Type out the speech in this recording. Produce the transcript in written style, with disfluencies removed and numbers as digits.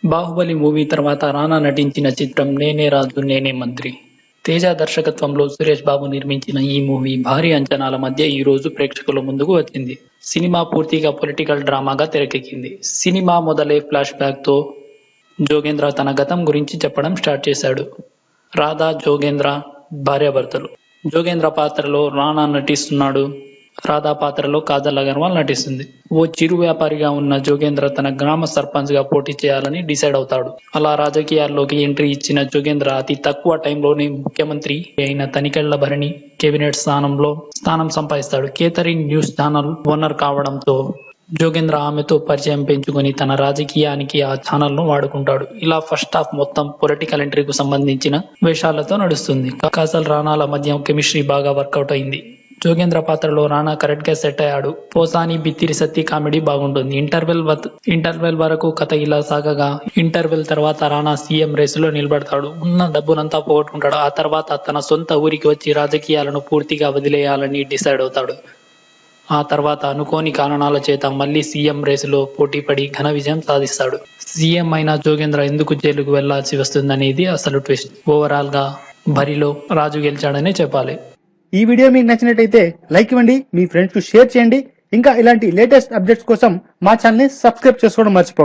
Baahubali movie తర్వాత రానా నటించిన చిత్రం నేనే రాజు నేనే మంత్రి. తేజ దర్శకత్వంలో సురేష్ బాబు నిర్మించిన ఈ మూవీ భారీ అంచనాల మధ్య ఈ రోజు ప్రేక్షకుల ముందుకు వచ్చింది. సినిమా పూర్తిగా పొలిటికల్ డ్రామాగా తెరకెక్కింది. సినిమా మొదలై ఫ్లాష్ బ్యాక్ తో జోగేంద్ర తన గతం గురించి చెప్పడం స్టార్ట్ చేశాడు. రాధా జోగేంద్ర భార్యాభర్తలు. జోగేంద్ర పాత్రలో రానా నటిస్తున్నాడు. రాధా పాత్రలో కాజల్ అగర్వాల్ నటిస్తుంది. ఓ చిరు వ్యాపారిగా ఉన్న జోగేంద్ర తన గ్రామ సర్పంచ్ గా పోటీ చేయాలని డిసైడ్ అవుతాడు. అలా రాజకీయాల్లోకి ఎంట్రీ ఇచ్చిన జోగేంద్ర అతి తక్కువ టైంలోనే ముఖ్యమంత్రి అయిన తనికెళ్ల భరణి కేబినెట్ స్థానం సంపాదిస్తాడు. కేథరిన్ న్యూస్ ఛానల్ ఓనర్ కావడంతో జోగేంద్ర ఆమెతో పరిచయం పెంచుకుని తన రాజకీయానికి ఆ ఛానల్ ను వాడుకుంటాడు. ఇలా ఫస్ట్ హాఫ్ మొత్తం పొలిటికల్ ఎంట్రీకు సంబంధించిన వేషాలతో నడుస్తుంది. కాజల్ రానాల మధ్య కెమిస్ట్రీ బాగా వర్కౌట్ అయింది. జోగేంద్ర పాత్రలో రానా కరెక్ట్ గా సెట్ అయ్యాడు. పోసాని బిత్తిరి సత్తి కామెడీ బాగుంటుంది. ఇంటర్వెల్ వరకు కథ ఇలా సాగగా ఇంటర్వెల్ తర్వాత రానా సీఎం రేసులో నిలబడతాడు. ఉన్న డబ్బునంతా పోగొట్టుకుంటాడు. ఆ తర్వాత తన సొంత ఊరికి వచ్చి రాజకీయాలను పూర్తిగా వదిలేయాలని డిసైడ్ అవుతాడు. ఆ తర్వాత అనుకోని కారణాల చేత మళ్లీ సీఎం రేసులో పోటీపడి ఘన విజయం సాధిస్తాడు. సీఎం అయిన జోగేంద్ర ఎందుకు జైలుకు వెళ్లాల్సి వస్తుందనేది అసలు ట్విస్ట్. ఓవరాల్ గా బరిలో రాజు గెలిచాడనే చెప్పాలి. ఈ వీడియో మీకు నచ్చినట్టయితే లైక్ ఇవ్వండి, మీ ఫ్రెండ్స్ కు షేర్ చేయండి. ఇంకా ఇలాంటి లేటెస్ట్ అప్డేట్స్ కోసం మా ఛానల్ ని సబ్స్క్రైబ్ చేసుకోవడం మర్చిపోకండి.